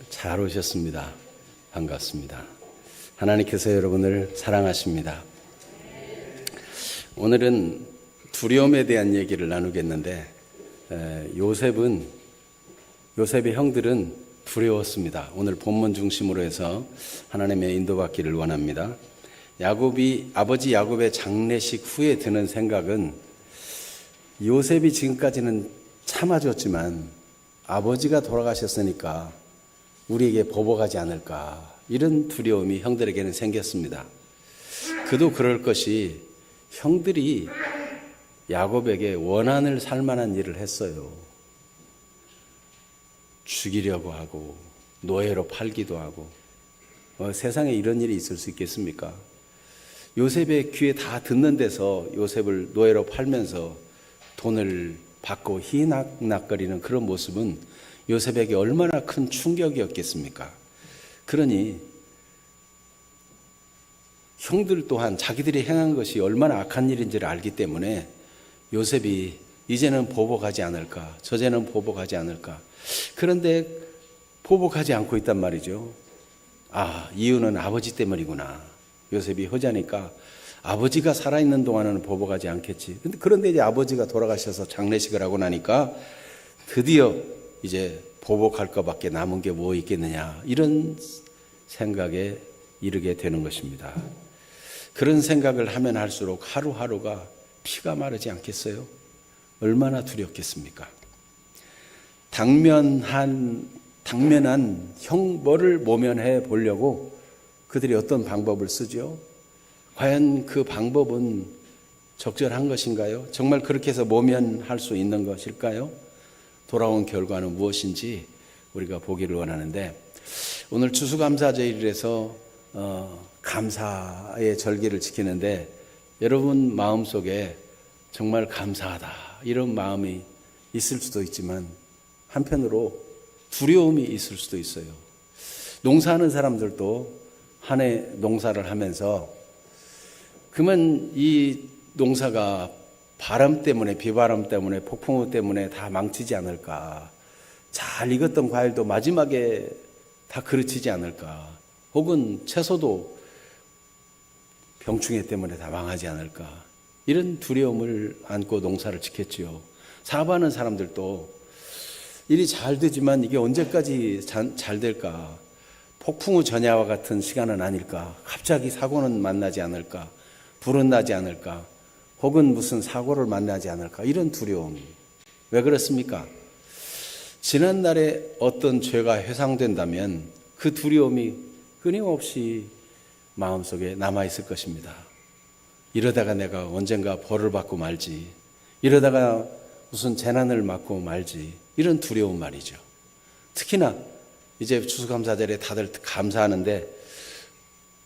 잘 오셨습니다. 반갑습니다. 하나님께서 여러분을 사랑하십니다. 오늘은 두려움에 대한 얘기를 나누겠는데 요셉의 형들은 두려웠습니다. 오늘 본문 중심으로 해서 하나님의 인도받기를 원합니다. 아버지 야곱의 장례식 후에 드는 생각은 요셉이 지금까지는 참아줬지만 아버지가 돌아가셨으니까 우리에게 보복하지 않을까, 이런 두려움이 형들에게는 생겼습니다. 그도 그럴 것이 형들이 야곱에게 원한을 살 만한 일을 했어요. 죽이려고 하고 노예로 팔기도 하고. 세상에 이런 일이 있을 수 있겠습니까? 요셉의 귀에 다 듣는 데서 요셉을 노예로 팔면서 돈을 받고 희낙낙거리는 그런 모습은 요셉에게 얼마나 큰 충격이었겠습니까? 그러니 형들 또한 자기들이 행한 것이 얼마나 악한 일인지를 알기 때문에 요셉이 이제는 보복하지 않을까, 저제는 보복하지 않을까. 그런데 보복하지 않고 있단 말이죠. 이유는 아버지 때문이구나. 요셉이 효자니까 아버지가 살아있는 동안은 보복하지 않겠지. 그런데 이제 아버지가 돌아가셔서 장례식을 하고 나니까 드디어 이제 보복할 것밖에 남은 게 뭐 있겠느냐, 이런 생각에 이르게 되는 것입니다. 그런 생각을 하면 할수록 하루하루가 피가 마르지 않겠어요? 얼마나 두렵겠습니까? 당면한 형벌을 모면해 보려고 그들이 어떤 방법을 쓰죠? 과연 그 방법은 적절한 것인가요? 정말 그렇게 해서 모면할 수 있는 것일까요? 돌아온 결과는 무엇인지 우리가 보기를 원하는데, 오늘 추수감사절이라서 감사의 절기를 지키는데 여러분 마음속에 정말 감사하다, 이런 마음이 있을 수도 있지만 한편으로 두려움이 있을 수도 있어요. 농사하는 사람들도 한 해 농사를 하면서 그러면 이 농사가 바람 때문에, 비바람 때문에, 폭풍우 때문에 다 망치지 않을까, 잘 익었던 과일도 마지막에 다 그르치지 않을까, 혹은 채소도 병충해 때문에 다 망하지 않을까, 이런 두려움을 안고 농사를 지켰지요. 사업하는 사람들도 일이 잘 되지만 이게 언제까지 잘 될까, 폭풍우 전야와 같은 시간은 아닐까, 갑자기 사고는 만나지 않을까, 불은 나지 않을까, 혹은 무슨 사고를 만나지 않을까, 이런 두려움. 왜 그렇습니까? 지난날에 어떤 죄가 회상된다면 그 두려움이 끊임없이 마음속에 남아있을 것입니다. 이러다가 내가 언젠가 벌을 받고 말지, 이러다가 무슨 재난을 맞고 말지, 이런 두려움 말이죠. 특히나 이제 추수감사절에 다들 감사하는데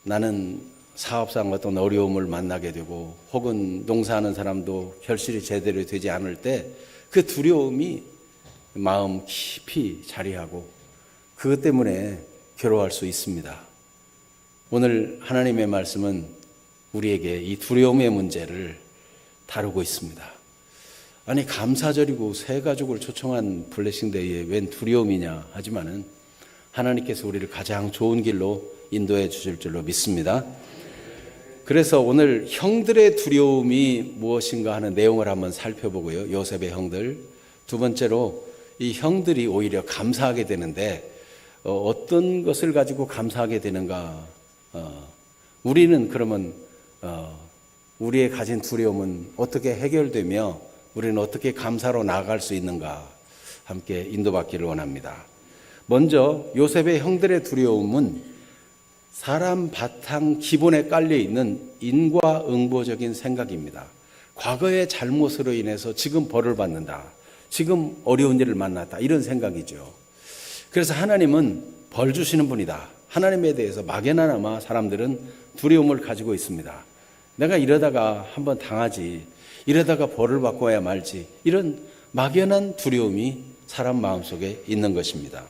나는 사업상 어떤 어려움을 만나게 되고, 혹은 농사하는 사람도 결실이 제대로 되지 않을 때 그 두려움이 마음 깊이 자리하고 그것 때문에 괴로워할 수 있습니다. 오늘 하나님의 말씀은 우리에게 이 두려움의 문제를 다루고 있습니다. 아니, 감사절이고 새 가족을 초청한 블레싱데이에 웬 두려움이냐 하지만은 하나님께서 우리를 가장 좋은 길로 인도해 주실 줄로 믿습니다. 그래서 오늘 형들의 두려움이 무엇인가 하는 내용을 한번 살펴보고요. 요셉의 형들. 두 번째로 이 형들이 오히려 감사하게 되는데 어떤 것을 가지고 감사하게 되는가. 우리는 그러면 우리의 가진 두려움은 어떻게 해결되며 우리는 어떻게 감사로 나아갈 수 있는가, 함께 인도받기를 원합니다. 먼저 요셉의 형들의 두려움은 사람 바탕 기본에 깔려있는 인과응보적인 생각입니다. 과거의 잘못으로 인해서 지금 벌을 받는다, 지금 어려운 일을 만났다, 이런 생각이죠. 그래서 하나님은 벌 주시는 분이다. 하나님에 대해서 막연하나마 사람들은 두려움을 가지고 있습니다. 내가 이러다가 한번 당하지, 이러다가 벌을 받고 와야 말지, 이런 막연한 두려움이 사람 마음속에 있는 것입니다.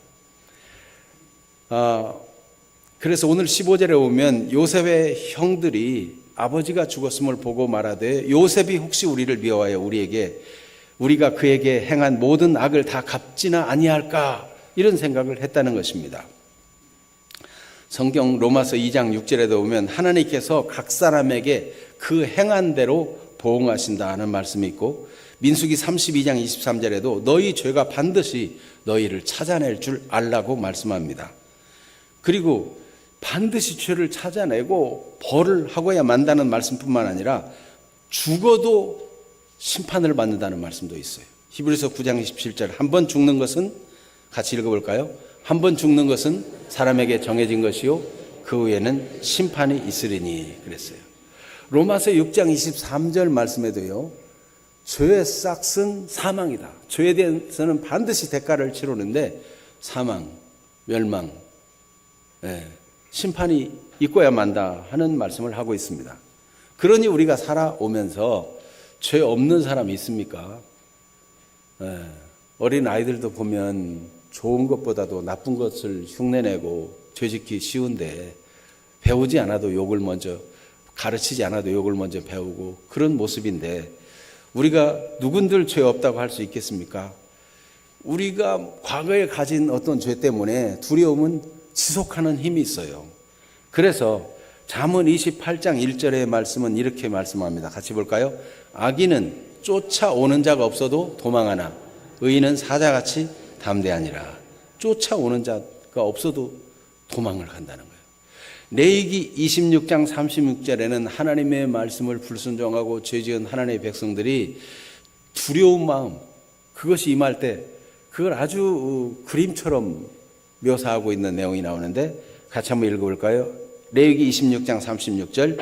그래서 오늘 15절에 오면 요셉의 형들이 아버지가 죽었음을 보고 말하되 요셉이 혹시 우리를 미워하여 우리가 그에게 행한 모든 악을 다 갚지나 아니할까, 이런 생각을 했다는 것입니다. 성경 로마서 2장 6절에도 보면 하나님께서 각 사람에게 그 행한 대로 보응하신다 하는 말씀이 있고, 민수기 32장 23절에도 너희 죄가 반드시 너희를 찾아낼 줄 알라고 말씀합니다. 그리고 반드시 죄를 찾아내고 벌을 하고야 만다는 말씀뿐만 아니라 죽어도 심판을 받는다는 말씀도 있어요. 히브리서 9장 27절, 한 번 죽는 것은, 같이 읽어볼까요? 한 번 죽는 것은 사람에게 정해진 것이요 그 후에는 심판이 있으리니 그랬어요. 로마서 6장 23절 말씀에도요, 죄의 싹은 사망이다. 죄에 대해서는 반드시 대가를 치르는데 사망, 멸망, 심판이 있고야 만다 하는 말씀을 하고 있습니다. 그러니 우리가 살아오면서 죄 없는 사람이 있습니까? 어린 아이들도 보면 좋은 것보다도 나쁜 것을 흉내내고 죄짓기 쉬운데, 배우지 않아도 욕을 먼저, 가르치지 않아도 욕을 먼저 배우고 그런 모습인데, 우리가 누군들 죄 없다고 할 수 있겠습니까? 우리가 과거에 가진 어떤 죄 때문에 두려움은 지속하는 힘이 있어요. 그래서 잠언 28장 1절의 말씀은 이렇게 말씀합니다. 같이 볼까요? 악인은 쫓아오는 자가 없어도 도망하나 의인은 사자같이 담대하니라. 쫓아오는 자가 없어도 도망을 간다는 거예요. 레위기 26장 36절에는 하나님의 말씀을 불순종하고 죄지은 하나님의 백성들이 두려운 마음, 그것이 임할 때 그걸 아주 그림처럼 묘사하고 있는 내용이 나오는데, 같이 한번 읽어볼까요? 레위기 26장 36절,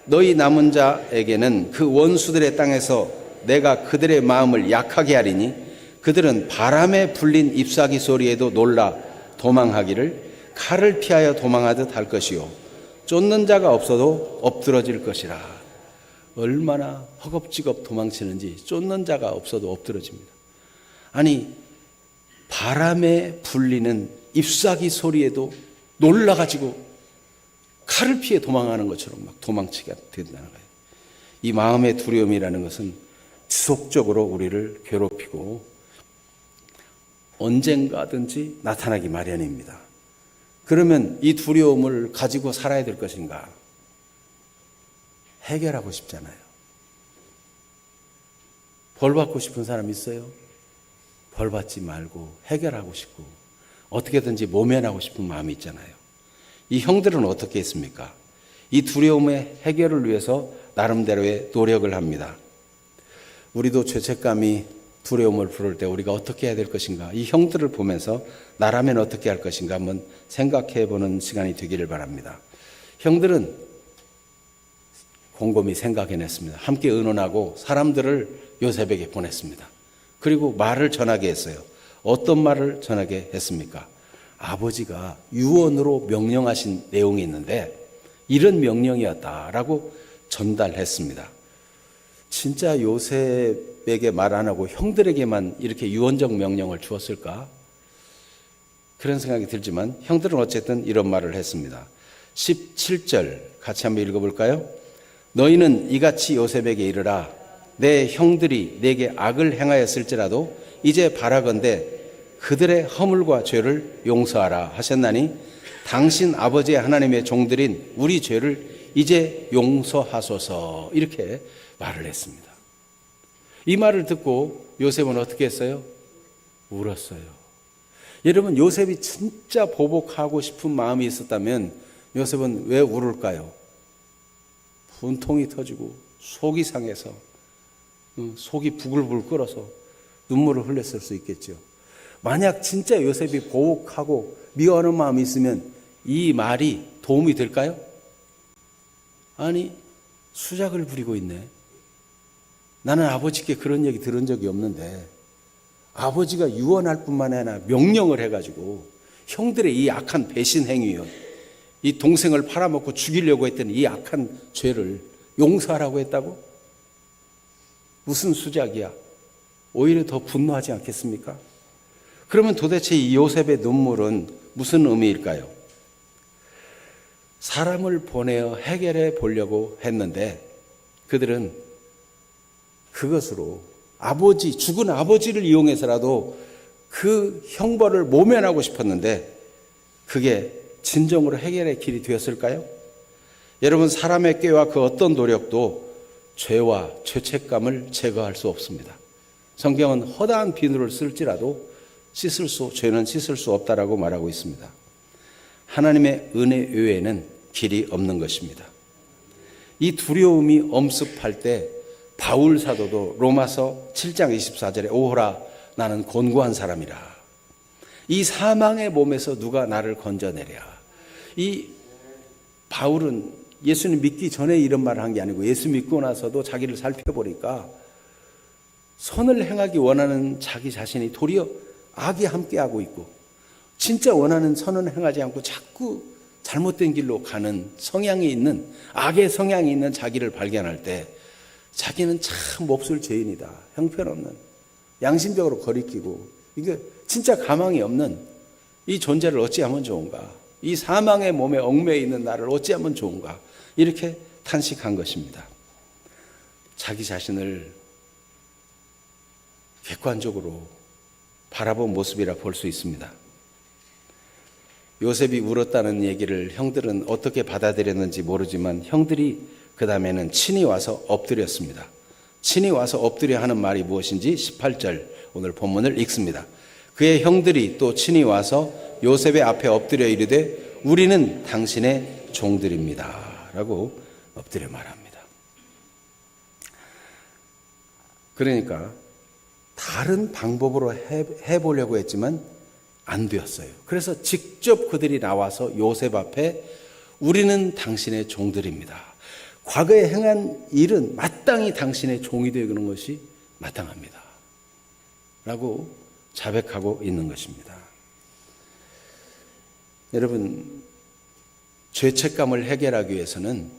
너희 남은 자에게는 그 원수들의 땅에서 내가 그들의 마음을 약하게 하리니 그들은 바람에 불린 잎사귀 소리에도 놀라 도망하기를 칼을 피하여 도망하듯 할 것이요 쫓는 자가 없어도 엎드러질 것이라. 얼마나 허겁지겁 도망치는지 쫓는 자가 없어도 엎드러집니다. 아니, 바람에 불리는 잎사귀 소리에도 놀라가지고 칼을 피해 도망하는 것처럼 막 도망치게 된다는 거예요. 이 마음의 두려움이라는 것은 지속적으로 우리를 괴롭히고 언젠가든지 나타나기 마련입니다. 그러면 이 두려움을 가지고 살아야 될 것인가? 해결하고 싶잖아요. 벌 받고 싶은 사람 있어요? 벌 받지 말고 해결하고 싶고 어떻게든지 모면하고 싶은 마음이 있잖아요. 이 형들은 어떻게 했습니까? 이 두려움의 해결을 위해서 나름대로의 노력을 합니다. 우리도 죄책감이 두려움을 부를 때 우리가 어떻게 해야 될 것인가, 이 형들을 보면서 나라면 어떻게 할 것인가 한번 생각해 보는 시간이 되기를 바랍니다. 형들은 곰곰이 생각해냈습니다. 함께 의논하고 사람들을 요셉에게 보냈습니다. 그리고 말을 전하게 했어요. 어떤 말을 전하게 했습니까? 아버지가 유언으로 명령하신 내용이 있는데 이런 명령이었다라고 전달했습니다. 진짜 요셉에게 말 안 하고 형들에게만 이렇게 유언적 명령을 주었을까? 그런 생각이 들지만 형들은 어쨌든 이런 말을 했습니다. 17절 같이 한번 읽어볼까요? 너희는 이같이 요셉에게 이르라. 내 형들이 내게 악을 행하였을지라도 이제 바라건대 그들의 허물과 죄를 용서하라 하셨나니 당신 아버지의 하나님의 종들인 우리 죄를 이제 용서하소서, 이렇게 말을 했습니다. 이 말을 듣고 요셉은 어떻게 했어요? 울었어요. 여러분, 요셉이 진짜 보복하고 싶은 마음이 있었다면 요셉은 왜 울을까요? 분통이 터지고 속이 상해서 속이 부글부글 끓어서 눈물을 흘렸을 수 있겠죠. 만약 진짜 요셉이 보복하고 미워하는 마음이 있으면 이 말이 도움이 될까요? 아니, 수작을 부리고 있네. 나는 아버지께 그런 얘기 들은 적이 없는데 아버지가 유언할 뿐만 아니라 명령을 해가지고 형들의 이 악한 배신 행위요, 이 동생을 팔아먹고 죽이려고 했던 이 악한 죄를 용서하라고 했다고? 무슨 수작이야? 오히려 더 분노하지 않겠습니까? 그러면 도대체 이 요셉의 눈물은 무슨 의미일까요? 사람을 보내어 해결해 보려고 했는데 그들은 그것으로 죽은 아버지를 이용해서라도 그 형벌을 모면하고 싶었는데 그게 진정으로 해결의 길이 되었을까요? 여러분, 사람의 꾀와 그 어떤 노력도 죄와 죄책감을 제거할 수 없습니다. 성경은 허다한 비누를 쓸지라도 죄는 씻을 수 없다라고 말하고 있습니다. 하나님의 은혜 외에는 길이 없는 것입니다. 이 두려움이 엄습할 때 바울 사도도 로마서 7장 24절에 오호라 나는 곤고한 사람이라. 이 사망의 몸에서 누가 나를 건져내랴. 이 바울은 예수님 믿기 전에 이런 말을 한 게 아니고 예수 믿고 나서도 자기를 살펴보니까 선을 행하기 원하는 자기 자신이 도리어 악이 함께하고 있고 진짜 원하는 선은 행하지 않고 자꾸 잘못된 길로 가는 성향이 있는, 악의 성향이 있는 자기를 발견할 때 자기는 참 몹쓸 죄인이다, 형편없는, 양심적으로 거리끼고 이게 진짜 가망이 없는 이 존재를 어찌하면 좋은가, 이 사망의 몸에 얽매여 있는 나를 어찌하면 좋은가, 이렇게 탄식한 것입니다. 자기 자신을 객관적으로 바라본 모습이라 볼 수 있습니다. 요셉이 울었다는 얘기를 형들은 어떻게 받아들였는지 모르지만 형들이 그 다음에는 친히 와서 엎드렸습니다. 친히 와서 엎드려 하는 말이 무엇인지 18절 오늘 본문을 읽습니다. 그의 형들이 또 친히 와서 요셉의 앞에 엎드려 이르되 우리는 당신의 종들입니다 라고 엎드려 말합니다. 그러니까 다른 방법으로 해보려고 했지만 안 되었어요. 그래서 직접 그들이 나와서 요셉 앞에 우리는 당신의 종들입니다. 과거에 행한 일은 마땅히 당신의 종이 되는 것이 마땅합니다 라고 자백하고 있는 것입니다. 여러분, 죄책감을 해결하기 위해서는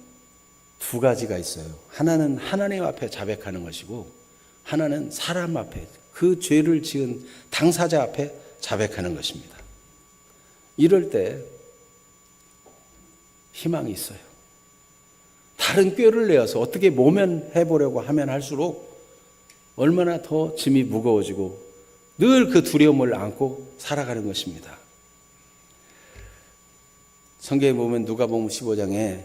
두 가지가 있어요. 하나는 하나님 앞에 자백하는 것이고 하나는 사람 앞에, 그 죄를 지은 당사자 앞에 자백하는 것입니다. 이럴 때 희망이 있어요. 다른 꾀를 내어서 어떻게 모면해 보려고 하면 할수록 얼마나 더 짐이 무거워지고 늘 그 두려움을 안고 살아가는 것입니다. 성경에 보면 누가복음 15장에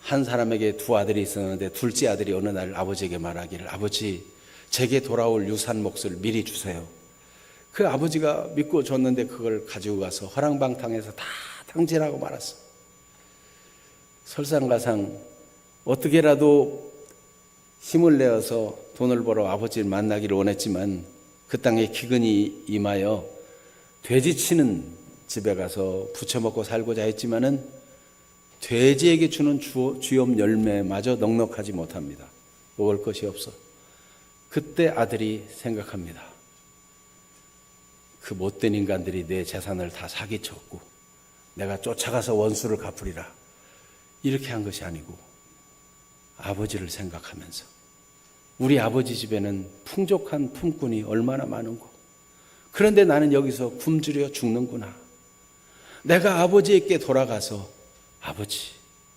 한 사람에게 두 아들이 있었는데 둘째 아들이 어느 날 아버지에게 말하기를 아버지, 제게 돌아올 유산 몫을 미리 주세요. 그 아버지가 믿고 줬는데 그걸 가지고 가서 허랑방탕해서 다 탕진하고 말았어. 설상가상 어떻게라도 힘을 내어서 돈을 벌어 아버지를 만나기를 원했지만 그 땅에 기근이 임하여 돼지치는 집에 가서 부쳐먹고 살고자 했지만은 돼지에게 주는 주염 열매마저 넉넉하지 못합니다. 먹을 것이 없어. 그때 아들이 생각합니다. 그 못된 인간들이 내 재산을 다 사기쳤고 내가 쫓아가서 원수를 갚으리라. 이렇게 한 것이 아니고 아버지를 생각하면서 우리 아버지 집에는 풍족한 품꾼이 얼마나 많은고, 그런데 나는 여기서 굶주려 죽는구나. 내가 아버지에게 돌아가서 아버지,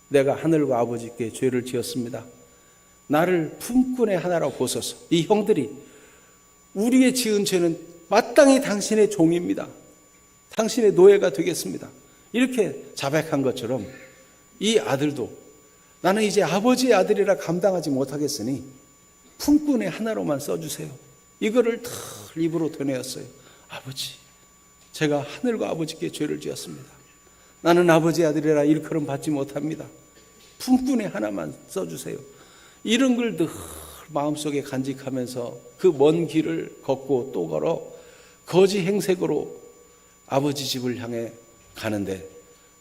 내가 하늘과 아버지께 죄를 지었습니다. 나를 품꾼의 하나라고 보소서. 이 형들이 우리의 지은 죄는 마땅히 당신의 종입니다. 당신의 노예가 되겠습니다. 이렇게 자백한 것처럼 이 아들도 나는 이제 아버지의 아들이라 감당하지 못하겠으니 품꾼의 하나로만 써주세요. 이거를 다 입으로 되뇌었어요. 아버지, 제가 하늘과 아버지께 죄를 지었습니다. 나는 아버지의 아들이라 일컬음 받지 못합니다. 품꾼의 하나만 써주세요. 이런 걸 늘 마음속에 간직하면서 그 먼 길을 걷고 또 걸어 거지 행색으로 아버지 집을 향해 가는데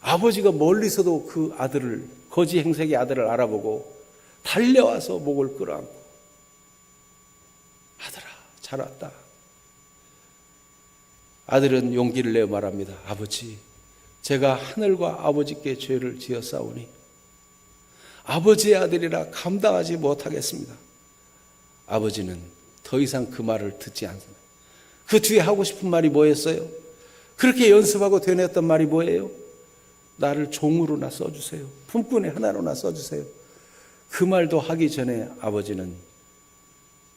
아버지가 멀리서도 그 아들을, 거지 행색의 아들을 알아보고 달려와서 목을 끌어안고 아들아, 잘 왔다. 아들은 용기를 내어 말합니다. 아버지, 제가 하늘과 아버지께 죄를 지었사오니 아버지의 아들이라 감당하지 못하겠습니다. 아버지는 더 이상 그 말을 듣지 않습니다. 그 뒤에 하고 싶은 말이 뭐였어요? 그렇게 연습하고 되뇌었던 말이 뭐예요? 나를 종으로나 써주세요. 품꾼의 하나로나 써주세요. 그 말도 하기 전에 아버지는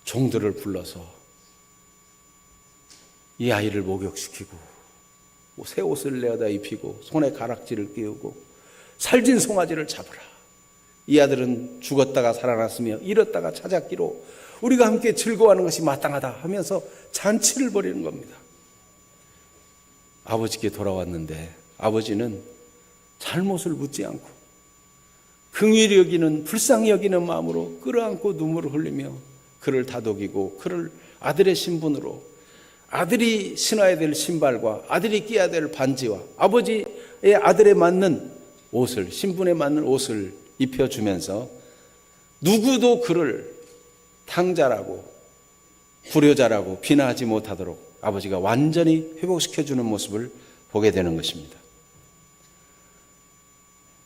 종들을 불러서 이 아이를 목욕시키고 새 옷을 내어다 입히고 손에 가락지를 끼우고 살진 송아지를 잡으라. 이 아들은 죽었다가 살아났으며 잃었다가 찾았기로 우리가 함께 즐거워하는 것이 마땅하다 하면서 잔치를 벌이는 겁니다. 아버지께 돌아왔는데 아버지는 잘못을 묻지 않고 긍휼히 여기는, 불쌍히 여기는 마음으로 끌어안고 눈물을 흘리며 그를 다독이고 그를 아들의 신분으로, 아들이 신어야 될 신발과 아들이 끼어야 될 반지와 아버지의 아들에 맞는 옷을, 신분에 맞는 옷을 입혀주면서 누구도 그를 탕자라고 불효자라고 비난하지 못하도록 아버지가 완전히 회복시켜주는 모습을 보게 되는 것입니다.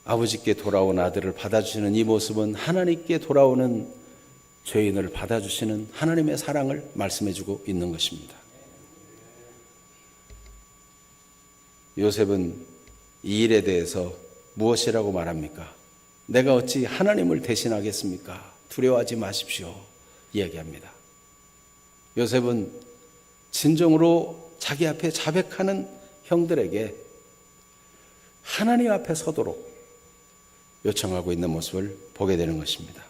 아버지께 돌아온 아들을 받아주시는 이 모습은 하나님께 돌아오는 죄인을 받아주시는 하나님의 사랑을 말씀해주고 있는 것입니다. 요셉은 이 일에 대해서 무엇이라고 말합니까? 내가 어찌 하나님을 대신하겠습니까? 두려워하지 마십시오. 이야기합니다. 요셉은 진정으로 자기 앞에 자백하는 형들에게 하나님 앞에 서도록 요청하고 있는 모습을 보게 되는 것입니다.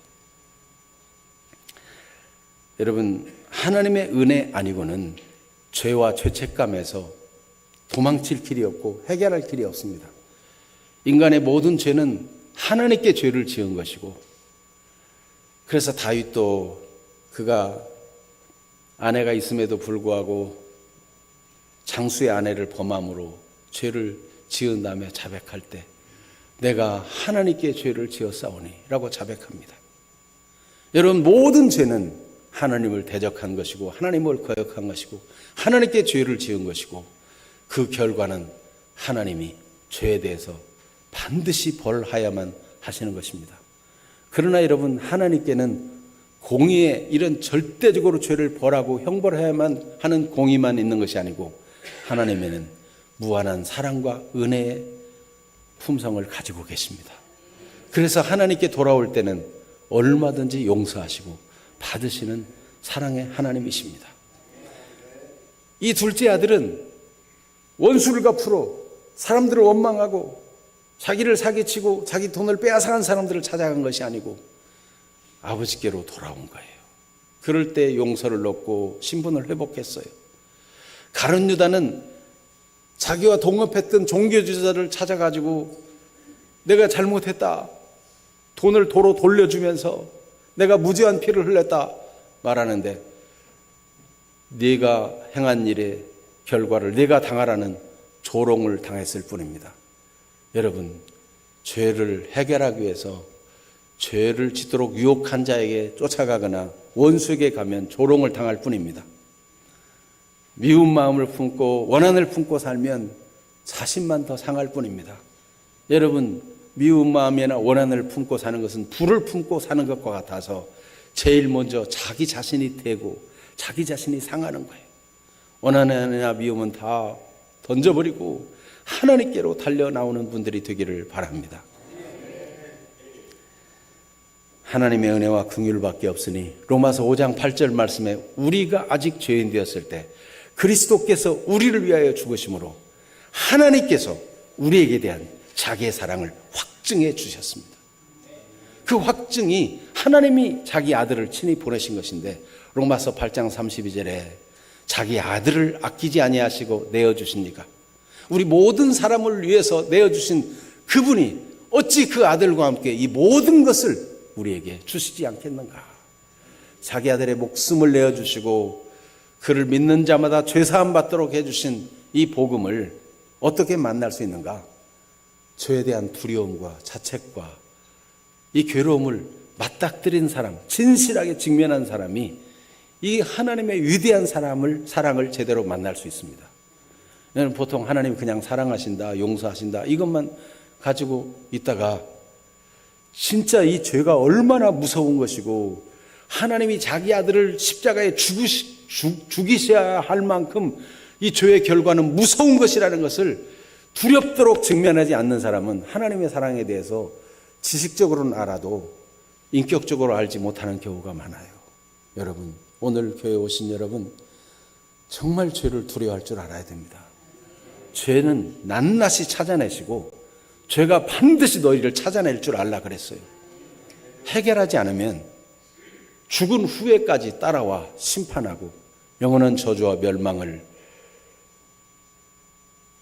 여러분, 하나님의 은혜 아니고는 죄와 죄책감에서 도망칠 길이 없고 해결할 길이 없습니다. 인간의 모든 죄는 하나님께 죄를 지은 것이고, 그래서 다윗도 그가 아내가 있음에도 불구하고 장수의 아내를 범함으로 죄를 지은 다음에 자백할 때 내가 하나님께 죄를 지었사오니 라고 자백합니다. 여러분, 모든 죄는 하나님을 대적한 것이고 하나님을 거역한 것이고 하나님께 죄를 지은 것이고 그 결과는 하나님이 죄에 대해서 반드시 벌하야만 하시는 것입니다. 그러나 여러분, 하나님께는 공의에 이런 절대적으로 죄를 벌하고 형벌해야만 하는 공의만 있는 것이 아니고 하나님에는 무한한 사랑과 은혜의 품성을 가지고 계십니다. 그래서 하나님께 돌아올 때는 얼마든지 용서하시고 받으시는 사랑의 하나님이십니다. 이 둘째 아들은 원수를 갚으러 사람들을 원망하고 자기를 사기치고 자기 돈을 빼앗아간 사람들을 찾아간 것이 아니고 아버지께로 돌아온 거예요. 그럴 때 용서를 얻고 신분을 회복했어요. 가룟 유다는 자기와 동업했던 종교지도자를 찾아가지고 내가 잘못했다, 돈을 도로 돌려주면서 내가 무죄한 피를 흘렸다 말하는데 네가 행한 일의 결과를 네가 당하라는 조롱을 당했을 뿐입니다. 여러분, 죄를 해결하기 위해서 죄를 짓도록 유혹한 자에게 쫓아가거나 원수에게 가면 조롱을 당할 뿐입니다. 미운 마음을 품고 원한을 품고 살면 자신만 더 상할 뿐입니다. 여러분, 미운 마음이나 원한을 품고 사는 것은 불을 품고 사는 것과 같아서 제일 먼저 자기 자신이 되고 자기 자신이 상하는 거예요. 원한이나 미움은 다 던져버리고 하나님께로 달려나오는 분들이 되기를 바랍니다. 하나님의 은혜와 긍휼밖에 없으니 로마서 5장 8절 말씀에 우리가 아직 죄인 되었을 때 그리스도께서 우리를 위하여 죽으심으로 하나님께서 우리에게 대한 자기의 사랑을 확증해 주셨습니다. 그 확증이 하나님이 자기 아들을 친히 보내신 것인데 로마서 8장 32절에 자기 아들을 아끼지 아니하시고 내어주십니까? 우리 모든 사람을 위해서 내어주신 그분이 어찌 그 아들과 함께 이 모든 것을 우리에게 주시지 않겠는가? 자기 아들의 목숨을 내어주시고 그를 믿는 자마다 죄사함 받도록 해주신 이 복음을 어떻게 만날 수 있는가? 죄에 대한 두려움과 자책과 이 괴로움을 맞닥뜨린 사람, 진실하게 직면한 사람이 이 하나님의 위대한 사랑을 제대로 만날 수 있습니다. 보통 하나님 그냥 사랑하신다, 용서하신다 이것만 가지고 있다가 진짜 이 죄가 얼마나 무서운 것이고 하나님이 자기 아들을 십자가에 죽이셔야 할 만큼 이 죄의 결과는 무서운 것이라는 것을 두렵도록 직면하지 않는 사람은 하나님의 사랑에 대해서 지식적으로는 알아도 인격적으로 알지 못하는 경우가 많아요. 여러분, 오늘 교회에 오신 여러분, 정말 죄를 두려워할 줄 알아야 됩니다. 죄는 낱낱이 찾아내시고 죄가 반드시 너희를 찾아낼 줄 알라 그랬어요. 해결하지 않으면 죽은 후에까지 따라와 심판하고 영원한 저주와 멸망을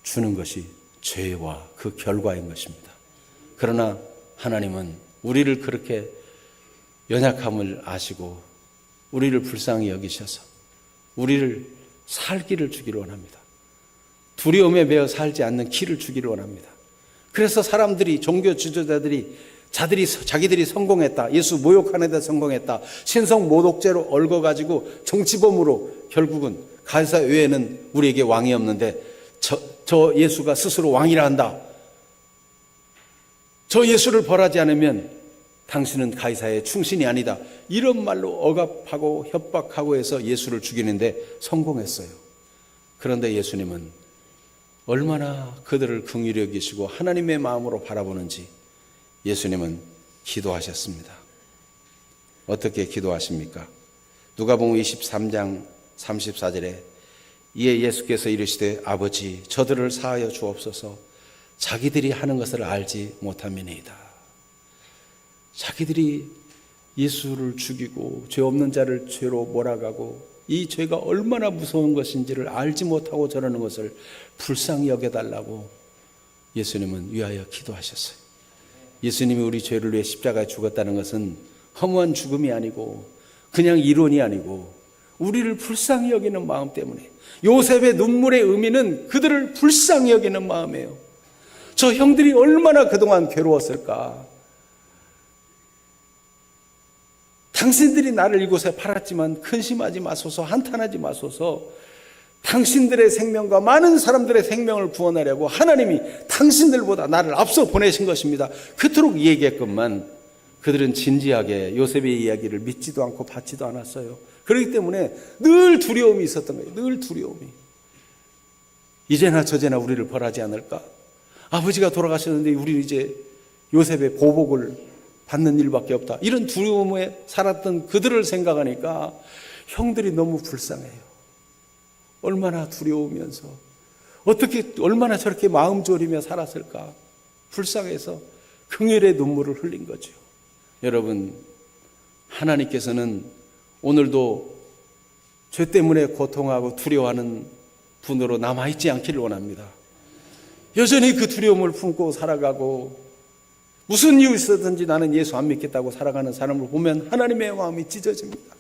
주는 것이 죄와 그 결과인 것입니다. 그러나 하나님은 우리를 그렇게 연약함을 아시고 우리를 불쌍히 여기셔서 우리를 살 길을 주기를 원합니다. 두려움에 매여 살지 않는 길을 주기를 원합니다. 그래서 사람들이, 종교 지도자들이 자기들이 성공했다, 예수 모욕하는 데 성공했다, 신성 모독죄로 얽어가지고 정치범으로 결국은 가이사 외에는 우리에게 왕이 없는데 저 예수가 스스로 왕이라 한다, 저 예수를 벌하지 않으면 당신은 가이사의 충신이 아니다, 이런 말로 억압하고 협박하고 해서 예수를 죽이는데 성공했어요. 그런데 예수님은 얼마나 그들을 긍휼히 여기시고 하나님의 마음으로 바라보는지 예수님은 기도하셨습니다. 어떻게 기도하십니까? 누가복음 23장 34절에 이에 예수께서 이르시되 아버지 저들을 사하여 주옵소서 자기들이 하는 것을 알지 못함이니이다. 자기들이 예수를 죽이고 죄 없는 자를 죄로 몰아가고 이 죄가 얼마나 무서운 것인지를 알지 못하고 저러는 것을 불쌍히 여겨달라고 예수님은 위하여 기도하셨어요. 예수님이 우리 죄를 위해 십자가에 죽었다는 것은 허무한 죽음이 아니고 그냥 이론이 아니고 우리를 불쌍히 여기는 마음 때문에, 요셉의 눈물의 의미는 그들을 불쌍히 여기는 마음이에요. 저 형들이 얼마나 그동안 괴로웠을까. 당신들이 나를 이곳에 팔았지만 근심하지 마소서, 한탄하지 마소서. 당신들의 생명과 많은 사람들의 생명을 구원하려고 하나님이 당신들보다 나를 앞서 보내신 것입니다. 그토록 얘기했건만 그들은 진지하게 요셉의 이야기를 믿지도 않고 받지도 않았어요. 그렇기 때문에 늘 두려움이 있었던 거예요. 늘 두려움이. 이제나 저제나 우리를 벌하지 않을까? 아버지가 돌아가셨는데 우리는 이제 요셉의 보복을 받는 일밖에 없다. 이런 두려움에 살았던 그들을 생각하니까 형들이 너무 불쌍해요. 얼마나 두려우면서 어떻게 얼마나 저렇게 마음 졸이며 살았을까. 불쌍해서 긍휼의 눈물을 흘린 거죠. 여러분, 하나님께서는 오늘도 죄 때문에 고통하고 두려워하는 분으로 남아있지 않기를 원합니다. 여전히 그 두려움을 품고 살아가고 무슨 이유 있었든지 나는 예수 안 믿겠다고 살아가는 사람을 보면 하나님의 마음이 찢어집니다.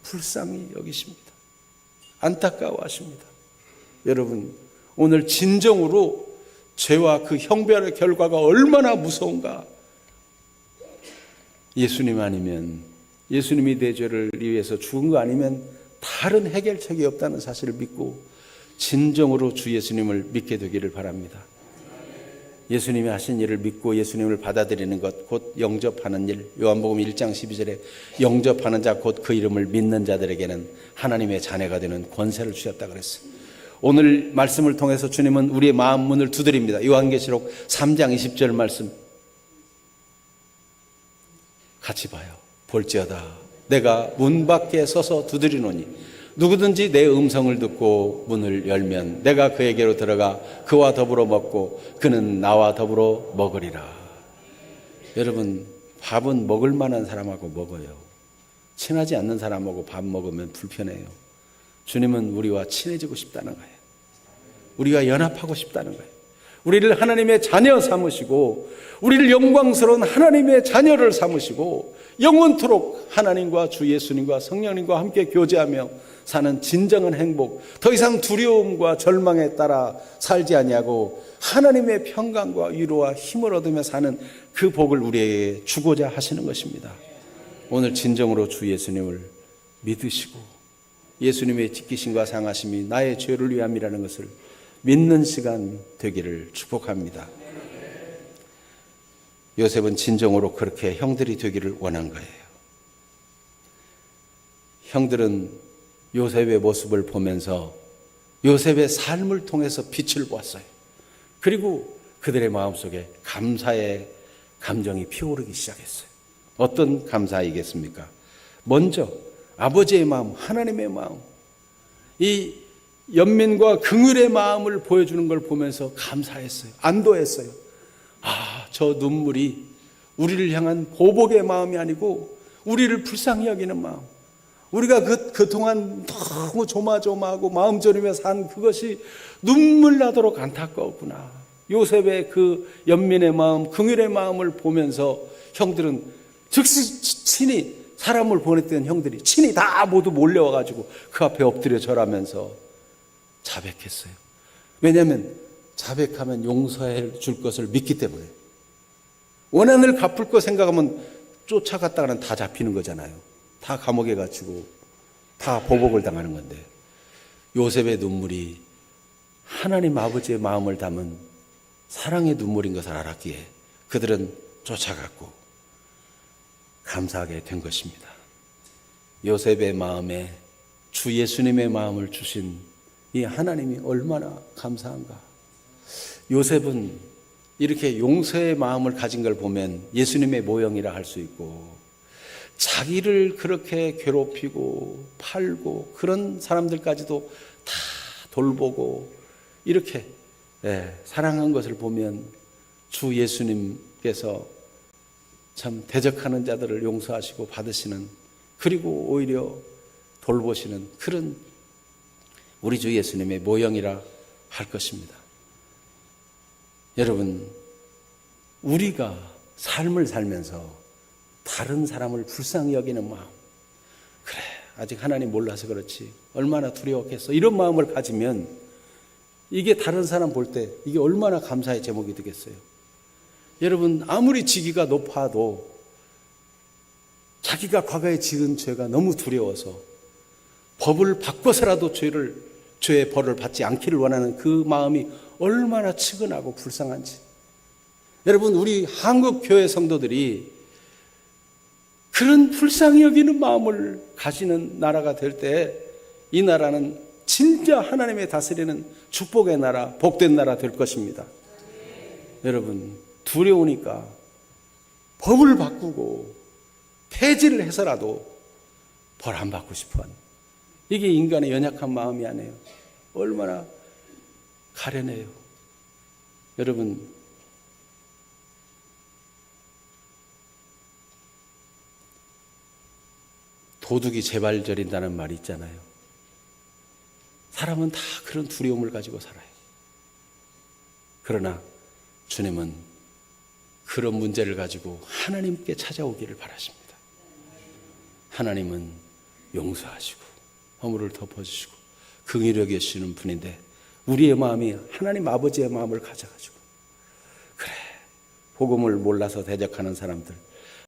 불쌍히 여기십니다. 안타까워하십니다. 여러분, 오늘 진정으로 죄와 그 형별의 결과가 얼마나 무서운가. 예수님 아니면, 예수님이 내 죄를 위해서 죽은 거 아니면 다른 해결책이 없다는 사실을 믿고 진정으로 주 예수님을 믿게 되기를 바랍니다. 예수님이 하신 일을 믿고 예수님을 받아들이는 것, 곧 영접하는 일. 요한복음 1장 12절에 영접하는 자, 곧 그 이름을 믿는 자들에게는 하나님의 자녀가 되는 권세를 주셨다 그랬어요. 오늘 말씀을 통해서 주님은 우리의 마음 문을 두드립니다. 요한계시록 3장 20절 말씀 같이 봐요. 볼지어다 내가 문 밖에 서서 두드리노니 누구든지 내 음성을 듣고 문을 열면 내가 그에게로 들어가 그와 더불어 먹고 그는 나와 더불어 먹으리라. 여러분, 밥은 먹을 만한 사람하고 먹어요. 친하지 않는 사람하고 밥 먹으면 불편해요. 주님은 우리와 친해지고 싶다는 거예요. 우리가 연합하고 싶다는 거예요. 우리를 하나님의 자녀 삼으시고 우리를 영광스러운 하나님의 자녀를 삼으시고 영원토록 하나님과 주 예수님과 성령님과 함께 교제하며 사는 진정한 행복, 더 이상 두려움과 절망에 따라 살지 아니하고 하나님의 평강과 위로와 힘을 얻으며 사는 그 복을 우리에게 주고자 하시는 것입니다. 오늘 진정으로 주 예수님을 믿으시고 예수님의 지키심과 상하심이 나의 죄를 위함이라는 것을 믿는 시간 되기를 축복합니다. 요셉은 진정으로 그렇게 형들이 되기를 원한 거예요. 형들은 요셉의 모습을 보면서 요셉의 삶을 통해서 빛을 보았어요. 그리고 그들의 마음속에 감사의 감정이 피어오르기 시작했어요. 어떤 감사이겠습니까? 먼저 아버지의 마음, 하나님의 마음. 이 연민과 긍휼의 마음을 보여주는 걸 보면서 감사했어요. 안도했어요. 아, 저 눈물이 우리를 향한 보복의 마음이 아니고 우리를 불쌍히 여기는 마음. 우리가 그동안 너무 조마조마하고 마음 졸이며 산 그것이 눈물 나도록 안타까웠구나. 요셉의 그 연민의 마음, 긍휼의 마음을 보면서 형들은 즉시 친히 사람을 보냈던 형들이 친히 다 모두 몰려와가지고 그 앞에 엎드려 절하면서 자백했어요. 왜냐하면 자백하면 용서해 줄 것을 믿기 때문에. 원한을 갚을 거 생각하면 쫓아갔다가는 다 잡히는 거잖아요. 다 감옥에 갇히고 다 보복을 당하는 건데, 요셉의 눈물이 하나님 아버지의 마음을 담은 사랑의 눈물인 것을 알았기에 그들은 쫓아갔고 감사하게 된 것입니다. 요셉의 마음에 주 예수님의 마음을 주신 이 하나님이 얼마나 감사한가. 요셉은 이렇게 용서의 마음을 가진 걸 보면 예수님의 모형이라 할 수 있고, 자기를 그렇게 괴롭히고 팔고 그런 사람들까지도 다 돌보고 이렇게 사랑한 것을 보면 주 예수님께서 참 대적하는 자들을 용서하시고 받으시는, 그리고 오히려 돌보시는 그런 우리 주 예수님의 모형이라 할 것입니다. 여러분, 우리가 삶을 살면서 다른 사람을 불쌍히 여기는 마음, 그래 아직 하나님 몰라서 그렇지 얼마나 두려웠겠어, 이런 마음을 가지면 이게 다른 사람 볼 때 이게 얼마나 감사의 제목이 되겠어요. 여러분, 아무리 직위가 높아도 자기가 과거에 지은 죄가 너무 두려워서 법을 바꿔서라도 죄의 벌을 받지 않기를 원하는 그 마음이 얼마나 측은하고 불쌍한지. 여러분, 우리 한국 교회 성도들이 그런 불쌍히 여기는 마음을 가지는 나라가 될 때 이 나라는 진짜 하나님의 다스리는 축복의 나라, 복된 나라 될 것입니다. 여러분, 두려우니까 법을 바꾸고 폐지를 해서라도 벌 안 받고 싶어하는, 이게 인간의 연약한 마음이 아니에요. 얼마나 가련해요. 여러분, 도둑이 제발 저린다는 말이 있잖아요. 사람은 다 그런 두려움을 가지고 살아요. 그러나 주님은 그런 문제를 가지고 하나님께 찾아오기를 바라십니다. 하나님은 용서하시고 허물을 덮어주시고 긍휼히 여기시는 분인데, 우리의 마음이 하나님 아버지의 마음을 가져가지고, 그래 복음을 몰라서 대적하는 사람들,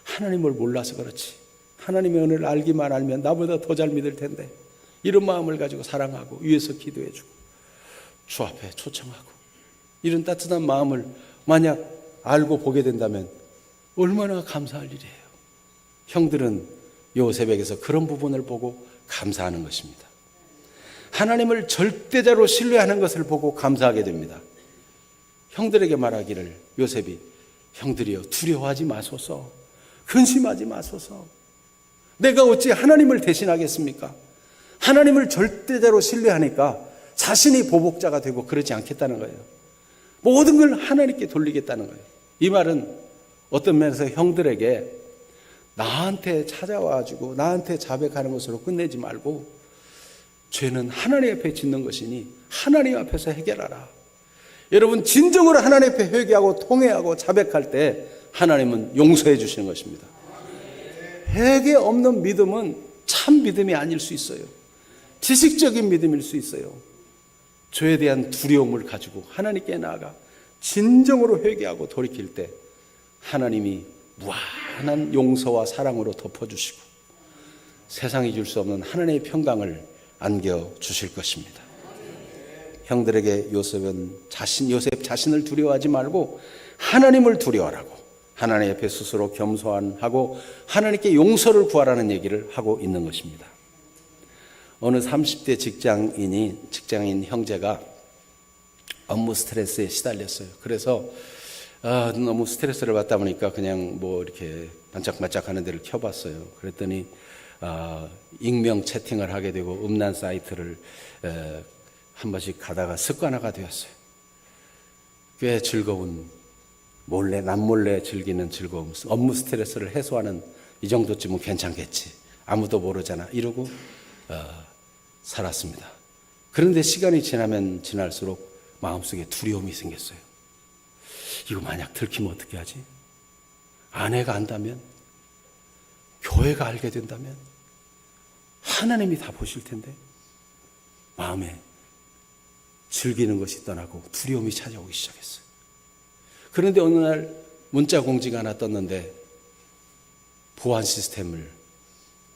하나님을 몰라서 그렇지 하나님의 은혜를 알기만 알면 나보다 더 잘 믿을 텐데, 이런 마음을 가지고 사랑하고 위에서 기도해주고 주 앞에 초청하고, 이런 따뜻한 마음을 만약 알고 보게 된다면 얼마나 감사할 일이에요. 형들은 요셉에게서 그런 부분을 보고 감사하는 것입니다. 하나님을 절대자로 신뢰하는 것을 보고 감사하게 됩니다. 형들에게 말하기를, 요셉이 형들이여 두려워하지 마소서, 근심하지 마소서. 내가 어찌 하나님을 대신하겠습니까? 하나님을 절대자로 신뢰하니까 자신이 보복자가 되고 그러지 않겠다는 거예요. 모든 걸 하나님께 돌리겠다는 거예요. 이 말은 어떤 면에서 형들에게 나한테 찾아와가지고 나한테 자백하는 것으로 끝내지 말고, 죄는 하나님 앞에 짓는 것이니 하나님 앞에서 해결하라. 여러분, 진정으로 하나님 앞에 회개하고 통회하고 자백할 때 하나님은 용서해 주시는 것입니다. 회개 없는 믿음은 참 믿음이 아닐 수 있어요. 지식적인 믿음일 수 있어요. 죄에 대한 두려움을 가지고 하나님께 나아가 진정으로 회개하고 돌이킬 때 하나님이 무한한 용서와 사랑으로 덮어주시고 세상이 줄 수 없는 하나님의 평강을 안겨주실 것입니다. 형들에게 요셉 자신을 두려워하지 말고 하나님을 두려워하라고, 하나님 앞에 스스로 겸손하고 하나님께 용서를 구하라는 얘기를 하고 있는 것입니다. 어느 30대 직장인 형제가 업무 스트레스에 시달렸어요. 그래서 너무 스트레스를 받다 보니까 그냥 뭐 이렇게 반짝반짝 하는 데를 켜봤어요. 그랬더니 익명 채팅을 하게 되고 음란 사이트를 한 번씩 가다가 습관화가 되었어요. 꽤 즐거운 남몰래 즐기는 즐거움, 업무 스트레스를 해소하는 이 정도쯤은 괜찮겠지. 아무도 모르잖아. 이러고 살았습니다. 그런데 시간이 지나면 지날수록 마음속에 두려움이 생겼어요. 이거 만약 들키면 어떻게 하지? 아내가 안다면? 교회가 알게 된다면? 하나님이 다 보실 텐데? 마음에 즐기는 것이 떠나고 두려움이 찾아오기 시작했어요. 그런데 어느 날 문자 공지가 하나 떴는데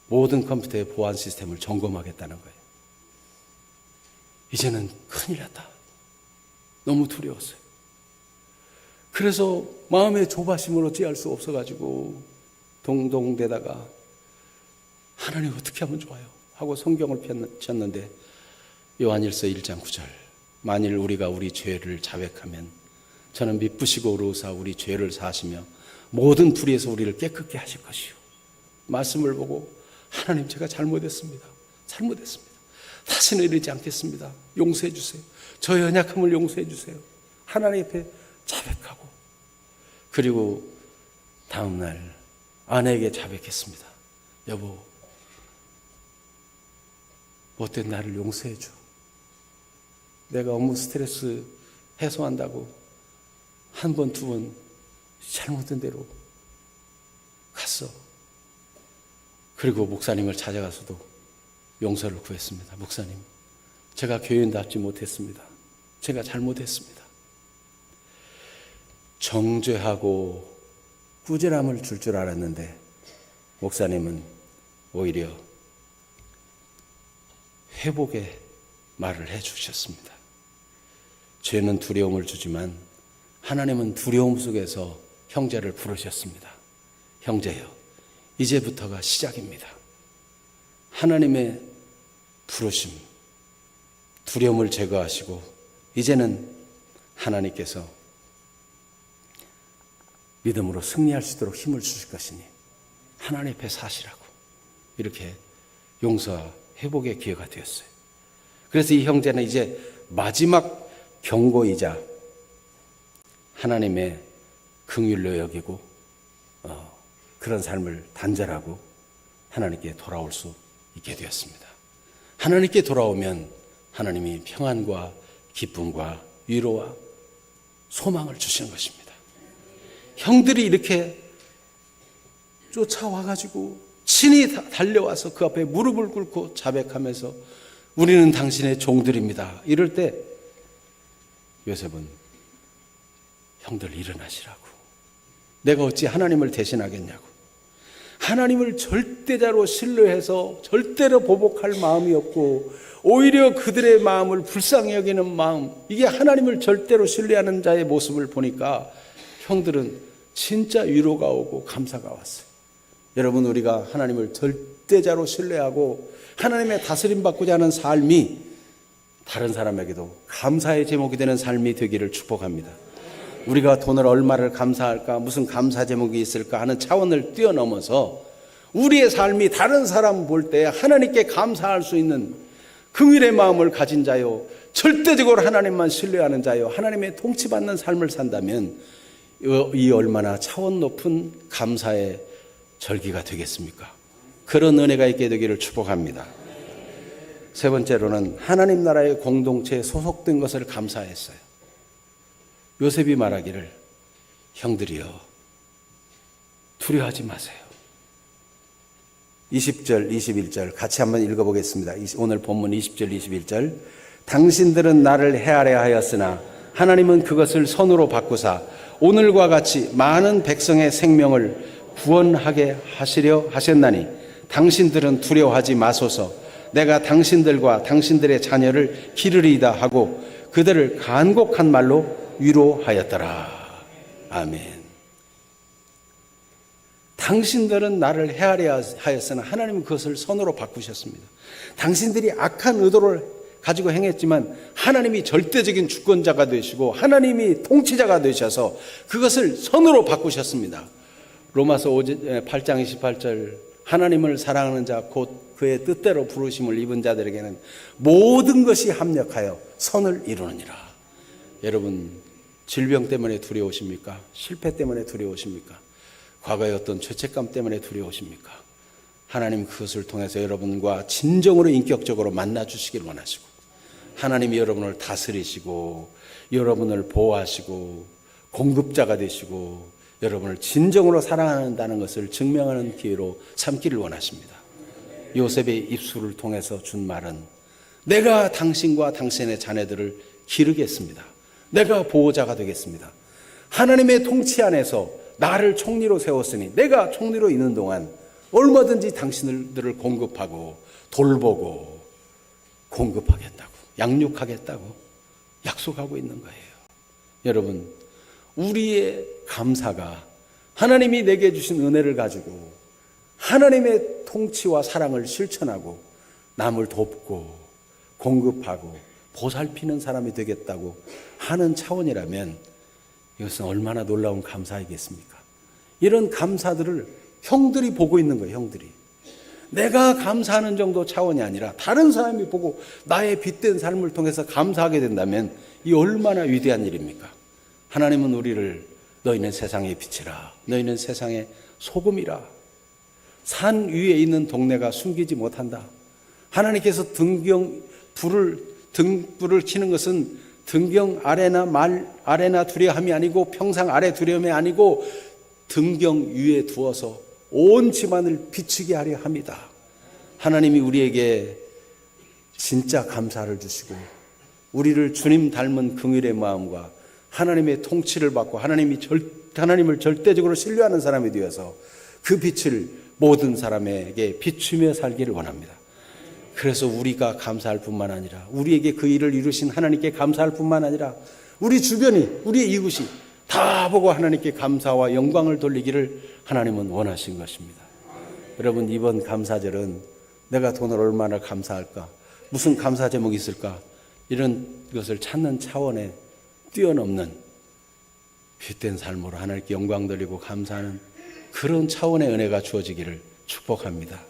모든 컴퓨터의 보안 시스템을 점검하겠다는 거예요. 이제는 큰일 났다. 너무 두려웠어요. 그래서 마음의 조바심을 어찌할 수 없어가지고 동동대다가 하나님 어떻게 하면 좋아요? 하고 성경을 폈는데 요한일서 1장 9절 만일 우리가 우리 죄를 자백하면 저는 미쁘시고 의로우사 우리 죄를 사하시며 모든 불의에서 우리를 깨끗게 하실 것이요. 말씀을 보고 하나님 제가 잘못했습니다. 다시는 이러지 않겠습니다. 용서해 주세요. 저의 연약함을 용서해 주세요. 하나님 앞에 자백하고 그리고 다음날 아내에게 자백했습니다. 여보, 못된 나를 용서해 줘. 내가 업무 스트레스 해소한다고 한 번, 두 번 잘못된 대로 갔어. 그리고 목사님을 찾아가서도 용서를 구했습니다. 목사님, 제가 교인답지 못했습니다. 제가 잘못했습니다. 정죄하고 꾸지람을 줄 알았는데 목사님은 오히려 회복의 말을 해주셨습니다. 죄는 두려움을 주지만 하나님은 두려움 속에서 형제를 부르셨습니다. 형제여, 이제부터가 시작입니다. 하나님의 부르심, 두려움을 제거하시고 이제는 하나님께서 믿음으로 승리할 수 있도록 힘을 주실 것이니 하나님 앞에 사시라고 이렇게 용서와 회복의 기회가 되었어요. 그래서 이 형제는 이제 마지막 경고이자 하나님의 긍휼로 여기고 그런 삶을 단절하고 하나님께 돌아올 수 있게 되었습니다. 하나님께 돌아오면 하나님이 평안과 기쁨과 위로와 소망을 주시는 것입니다. 형들이 이렇게 쫓아와가지고 친히 달려와서 그 앞에 무릎을 꿇고 자백하면서 우리는 당신의 종들입니다. 이럴 때 요셉은 형들 일어나시라고. 내가 어찌 하나님을 대신하겠냐고. 하나님을 절대자로 신뢰해서 절대로 보복할 마음이 없고 오히려 그들의 마음을 불쌍히 여기는 마음, 이게 하나님을 절대로 신뢰하는 자의 모습을 보니까 형들은 진짜 위로가 오고 감사가 왔어요. 여러분, 우리가 하나님을 절대자로 신뢰하고 하나님의 다스림 받고자 하는 삶이 다른 사람에게도 감사의 제목이 되는 삶이 되기를 축복합니다. 우리가 돈을 얼마를 감사할까, 무슨 감사 제목이 있을까 하는 차원을 뛰어넘어서 우리의 삶이 다른 사람 볼 때 하나님께 감사할 수 있는 긍휼의 마음을 가진 자요, 절대적으로 하나님만 신뢰하는 자요, 하나님의 통치받는 삶을 산다면 이 얼마나 차원 높은 감사의 절기가 되겠습니까? 그런 은혜가 있게 되기를 축복합니다. 세 번째로는 하나님 나라의 공동체에 소속된 것을 감사했어요. 요셉이 말하기를 형들이여 두려워하지 마세요. 20절 21절 같이 한번 읽어보겠습니다. 오늘 본문 20절 21절 당신들은 나를 헤아려 하였으나 하나님은 그것을 선으로 바꾸사 오늘과 같이 많은 백성의 생명을 구원하게 하시려 하셨나니 당신들은 두려워하지 마소서. 내가 당신들과 당신들의 자녀를 기르리이다 하고 그들을 간곡한 말로 위로하였더라. 아멘. 당신들은 나를 헤아려 하였으나 하나님은 그것을 선으로 바꾸셨습니다. 당신들이 악한 의도를 가지고 행했지만 하나님이 절대적인 주권자가 되시고 하나님이 통치자가 되셔서 그것을 선으로 바꾸셨습니다. 로마서 8장 28절 하나님을 사랑하는 자 곧 그의 뜻대로 부르심을 입은 자들에게는 모든 것이 합력하여 선을 이루느니라. 여러분, 질병 때문에 두려우십니까? 실패 때문에 두려우십니까? 과거의 어떤 죄책감 때문에 두려우십니까? 하나님 그것을 통해서 여러분과 진정으로 인격적으로 만나 주시길 원하시고, 하나님이 여러분을 다스리시고 여러분을 보호하시고 공급자가 되시고 여러분을 진정으로 사랑한다는 것을 증명하는 기회로 삼기를 원하십니다. 요셉의 입술을 통해서 준 말은, 내가 당신과 당신의 자녀들을 기르겠습니다. 내가 보호자가 되겠습니다. 하나님의 통치 안에서 나를 총리로 세웠으니 내가 총리로 있는 동안 얼마든지 당신들을 공급하고 돌보고 공급하겠다고, 양육하겠다고 약속하고 있는 거예요. 여러분, 우리의 감사가 하나님이 내게 주신 은혜를 가지고 하나님의 통치와 사랑을 실천하고 남을 돕고 공급하고 보살피는 사람이 되겠다고 하는 차원이라면 이것은 얼마나 놀라운 감사이겠습니까? 이런 감사들을 형들이 보고 있는 거예요. 형들이. 내가 감사하는 정도 차원이 아니라 다른 사람이 보고 나의 빛된 삶을 통해서 감사하게 된다면 이 얼마나 위대한 일입니까? 하나님은 우리를 너희는 세상의 빛이라, 너희는 세상의 소금이라. 산 위에 있는 동네가 숨기지 못한다. 하나님께서 등불을 켜는 것은 등경 아래나 두려움이 아니고 평상 아래 두려움이 아니고 등경 위에 두어서 온 집안을 비추게 하려 합니다. 하나님이 우리에게 진짜 감사를 주시고 우리를 주님 닮은 긍휼의 마음과 하나님의 통치를 받고 하나님을 절대적으로 신뢰하는 사람이 되어서 그 빛을 모든 사람에게 비추며 살기를 원합니다. 그래서 우리가 감사할 뿐만 아니라 우리에게 그 일을 이루신 하나님께 감사할 뿐만 아니라 우리 주변이, 우리의 이웃이 다 보고 하나님께 감사와 영광을 돌리기를 하나님은 원하신 것입니다. 여러분, 이번 감사절은 내가 돈을 얼마나 감사할까, 무슨 감사 제목이 있을까, 이런 것을 찾는 차원에 뛰어넘는 빛된 삶으로 하나님께 영광 돌리고 감사하는 그런 차원의 은혜가 주어지기를 축복합니다.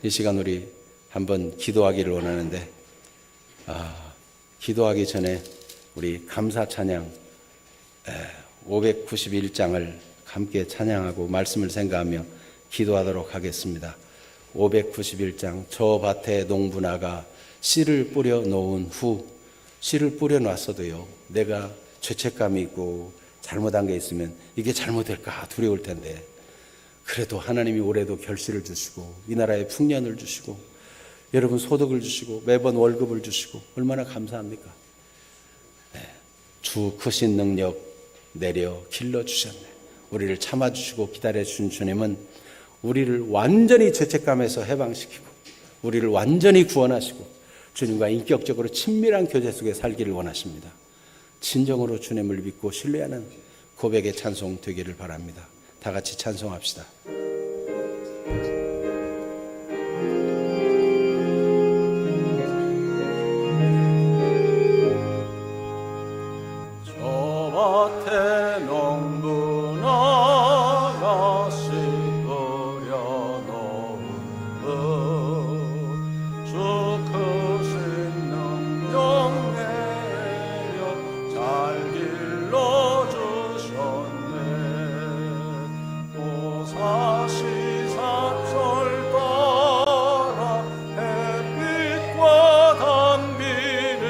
이 시간 우리 한번 기도하기를 원하는데, 기도하기 전에 우리 감사 찬양 591장을 함께 찬양하고 말씀을 생각하며 기도하도록 하겠습니다. 591장. 저 밭에 농부나가 씨를 뿌려 놓은 후, 씨를 뿌려 놨어도요, 내가 죄책감이 있고 잘못한 게 있으면 이게 잘못될까 두려울 텐데, 그래도 하나님이 올해도 결실을 주시고 이 나라에 풍년을 주시고 여러분 소득을 주시고 매번 월급을 주시고 얼마나 감사합니까? 주 크신 능력 내려 길러주셨네. 우리를 참아주시고 기다려주신 주님은 우리를 완전히 죄책감에서 해방시키고 우리를 완전히 구원하시고 주님과 인격적으로 친밀한 교제 속에 살기를 원하십니다. 진정으로 주님을 믿고 신뢰하는 고백의 찬송 되기를 바랍니다. 다 같이 찬송합시다. 저 밭에 농부나가 씨 뿌려 놓은 주 크신 능력 내려 잘 길러주셨네. 사시사철 따라 햇빛과 단비를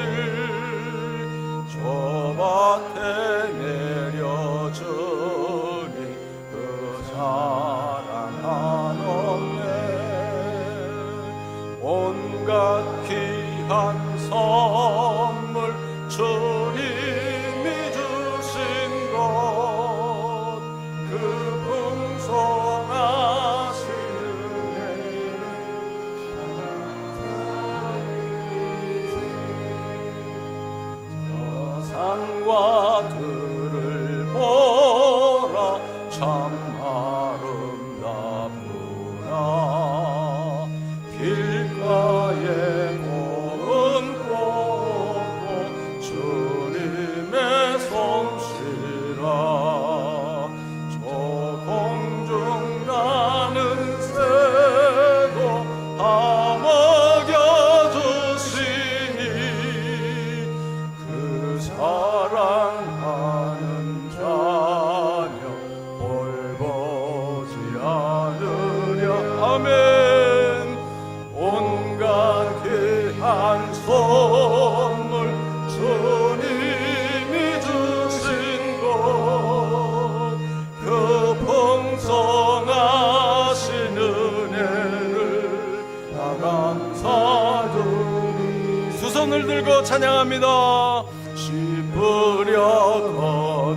저 밭에 내려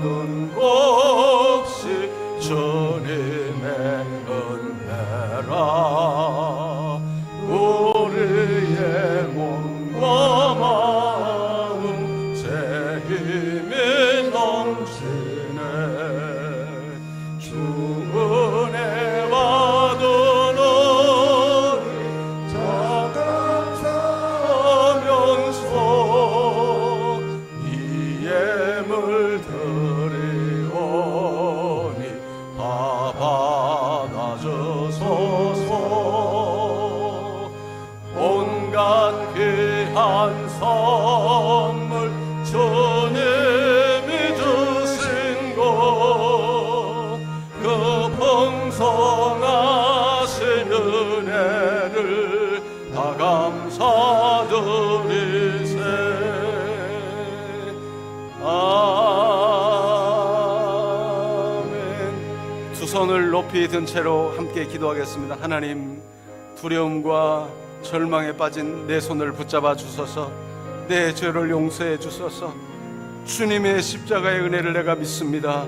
모든 것이 주님의 은혜라. 우리의 몸과 마음 제 힘이 넘치네. 주 은혜 받으노니 자감사하면서 이 예물 드리오니 다 받아주소서. 온갖 귀한 선물 주님이 주신 것그 풍성하신 은혜를 다 감사드리세. 아멘. 두 손을 높이 든 채로 함께 기도하겠습니다. 하나님, 두려움과 절망에 빠진 내 손을 붙잡아 주소서. 내 죄를 용서해 주소서. 주님의 십자가의 은혜를 내가 믿습니다.